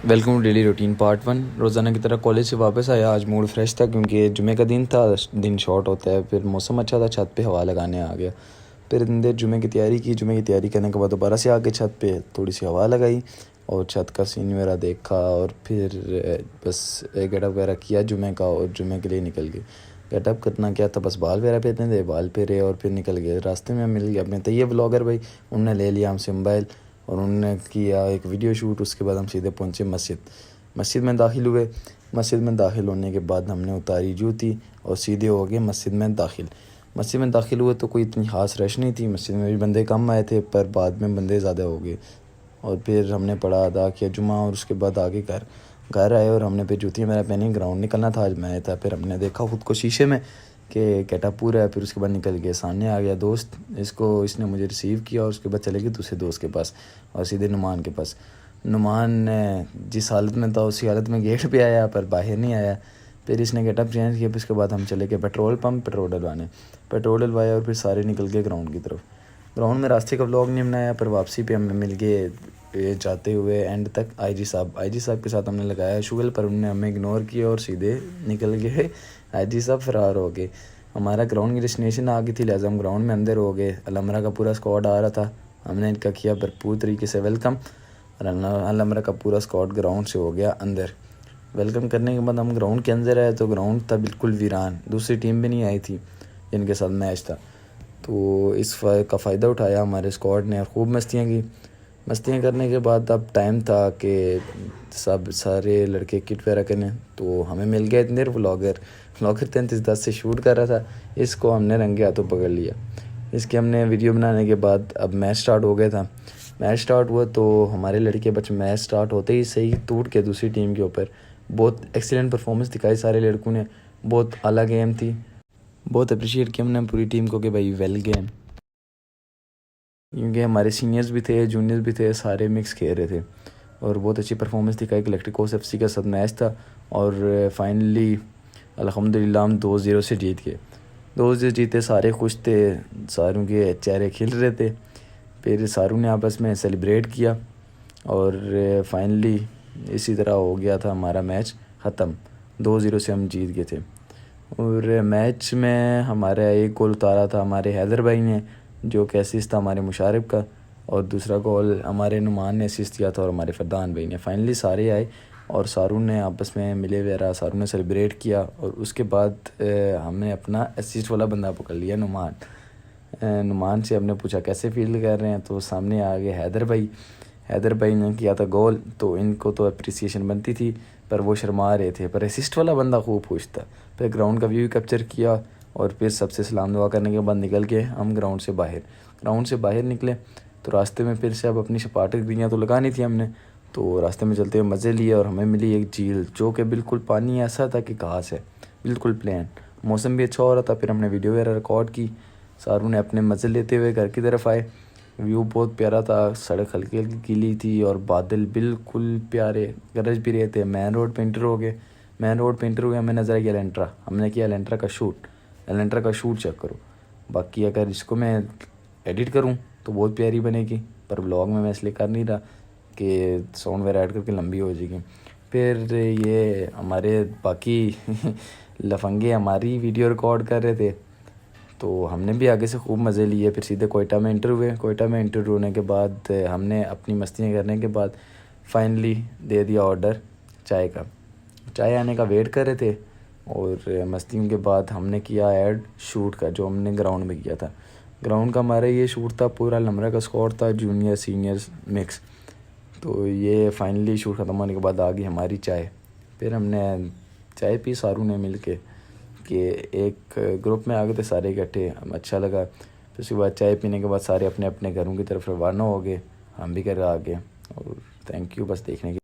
Welcome to daily routine part 1। रोज़ाना की तरह कॉलेज से वापस आया। आज मूड फ्रेश था क्योंकि जुमे का दिन था, दिन शॉर्ट होता है। फिर मौसम अच्छा था, छत पे हवा लगाने आ गया। फिर इतनी देर जुमे की तैयारी की। जुमे की तैयारी करने के बाद दोबारा से आके छत पे थोड़ी सी हवा लगाई और छत का सीन वगैरह देखा और फिर बस गेटअप वगैरह किया जुमे का और जुमे के लिए निकल गए। गेटअप करना क्या था, बस बाल वगैरह फेरने थे, बाल फेरे और फिर निकल गए। रास्ते में मिल गया अपने तैयब व्लॉगर भाई, उन्होंने ले लिया हमसे मोबाइल और उन्होंने किया एक वीडियो शूट। उसके बाद हम सीधे पहुँचे मस्जिद में दाखिल हुए। मस्जिद में दाखिल होने के बाद हमने उतारी जूती और सीधे हो गए मस्जिद में दाखिल। मस्जिद में दाखिल हुए तो कोई इतनी ख़ास रश नहीं थी। मस्जिद में भी बंदे कम आए थे पर बाद में बंदे ज़्यादा हो गए। और फिर हमने पढ़ा, अदा किया जुमा और उसके बाद आगे घर आए और हमने फिर जूतियाँ मेरा पहनी। ग्राउंड निकलना था आज मैच था। फिर हमने देखा ख़ुद को शीशे में कि गेटअप पूरा है। फिर उसके बाद निकल गए। सामने आ गया दोस्त, इसने मुझे रिसीव किया और उसके बाद चले गए दूसरे दोस्त के पास और सीधे नुमान के पास। नुमान जिस हालत में था उसी हालत में गेट पे आया पर बाहर नहीं आया। फिर इसने गेटअप चेंज किया। फिर उसके बाद हम चले गए पेट्रोल पंप पेट्रोल डलवाया और फिर सारे निकल गए ग्राउंड की तरफ। ग्राउंड में रास्ते का व्लॉग नहीं बनाया पर वापसी पे हमें मिल गए जाते हुए एंड तक आईजी साहब के साथ हमने लगाया शुगल पर उन्होंने हमें इग्नोर किया और सीधे निकल गए। आईजी साहब फरार हो गए। हमारा ग्राउंड की डेस्टिनेशन आ गई थी, लिहाजा हम ग्राउंड में अंदर हो गए। अलमरा का पूरा स्क्वाड आ रहा था। हमने इनका किया भरपूर तरीके से वेलकम और अलमरा का पूरा स्क्वाड ग्राउंड से हो गया अंदर। वेलकम करने के बाद हम ग्राउंड के अंदर आए तो ग्राउंड था बिल्कुल वीरान। दूसरी टीम भी नहीं आई थी जिनके साथ मैच था। तो इस का फ़ायदा उठाया हमारे स्क्वाड ने और खूब मस्तियाँ करने के बाद अब टाइम था कि सारे लड़के किट वगैरह करने। तो हमें मिल गया इतने व्लॉगर 3310 से शूट कर रहा था। इसको हमने रंगे हाथों पकड़ लिया। इसकी हमने वीडियो बनाने के बाद अब मैच स्टार्ट हो गया था। मैच स्टार्ट हुआ तो हमारे लड़के बच्चे मैच स्टार्ट होते ही सही टूट के दूसरी टीम के ऊपर बहुत एक्सीलेंट परफॉर्मेंस दिखाई सारे लड़कों ने। बहुत अलग गेम थी। बहुत अप्रिशिएट किया हमने पूरी टीम को कि भाई वेल गेम, क्योंकि हमारे सीनियर्स भी थे जूनियर्स भी थे, सारे मिक्स खेल रहे थे और बहुत अच्छी परफॉर्मेंस दिखाई। इलेक्ट्रिकोस एफसी का साथ मैच था और फाइनली अल्हम्दुलिल्लाह हम 2-0 से जीत गए। 2-0 जीते, सारे खुश थे, सारों के चेहरे खिल रहे थे। फिर सारों ने आपस में सेलिब्रेट किया और फाइनली इसी तरह हो गया था हमारा मैच ख़त्म। 2-0 से हम जीत गए थे। और मैच में हमारा एक गोल उतारा था हमारे हैदर भाई ने, जो कि असिस्ट था हमारे मुशारिफ का, और दूसरा गोल हमारे नुमान ने असिस्ट किया था और हमारे फरदान भाई ने। फाइनली सारे आए और सारून ने आपस में मिले वगैरह, सारून ने सेलिब्रेट किया और उसके बाद हमने अपना असिस्ट वाला बंदा पकड़ लिया नुमान से हमने पूछा कैसे फील कर रहे हैं, तो सामने आ गए हैदर भाई ने किया था गोल। तो इनको तो अप्रिसिएशन बनती थी पर वो शर्मा रहे थे, पर असिस्ट वाला बंदा खूब खुश था। फिर ग्राउंड का व्यू कैप्चर किया और फिर सबसे सलाम दुआ करने के बाद निकल के हम ग्राउंड से बाहर निकले। तो रास्ते में फिर से अब अपनी सपाटगिरियाँ तो लगानी थी हमने। तो रास्ते में चलते हुए मज़े लिए और हमें मिली एक झील जो कि बिल्कुल पानी ऐसा था कि घास है, बिल्कुल प्लेन। मौसम भी अच्छा हो रहा था। फिर हमने वीडियो वगैरह रिकॉर्ड की। सारों ने अपने मज़े लेते हुए घर की तरफ आए। व्यू बहुत प्यारा था। सड़क हल्की हल्की गीली थी और बादल बिल्कुल प्यारे गरज भी रहे थे। मेन रोड पे एंटर हुए हमें नज़र आया एलेंट्रा। हमने किया एलेंट्रा का शूट चेक करो। बाकी अगर इसको मैं एडिट करूं तो बहुत प्यारी बनेगी, पर व्लॉग में मैं इसलिए कर नहीं रहा कि साउंड वगैरह ऐड करके लंबी हो जाएगी। फिर ये हमारे बाकी लफंगे हमारी वीडियो रिकॉर्ड कर रहे थे तो हमने भी आगे से खूब मज़े लिए। फिर सीधे कोयटा में इंटर होने के बाद हमने अपनी मस्तियाँ करने के बाद फाइनली दे दिया ऑर्डर चाय आने का वेट कर रहे थे। और मस्तियों के बाद हमने किया ऐड शूट का, जो हमने ग्राउंड में किया था। ग्राउंड का हमारा ये शूट था, पूरा लमरा का स्क्वाड था, जूनियर सीनियर्स मिक्स। तो ये फाइनली शूट ख़त्म होने के बाद आ गई हमारी चाय। फिर हमने चाय पी सारों ने मिल के कि एक ग्रुप में आ गए थे सारे इकट्ठे, अच्छा लगा। फिर उसके बाद चाय पीने के बाद सारे अपने अपने घरों की तरफ रवाना हो गए। हम भी घर आ गए और थैंक यू बस देखने के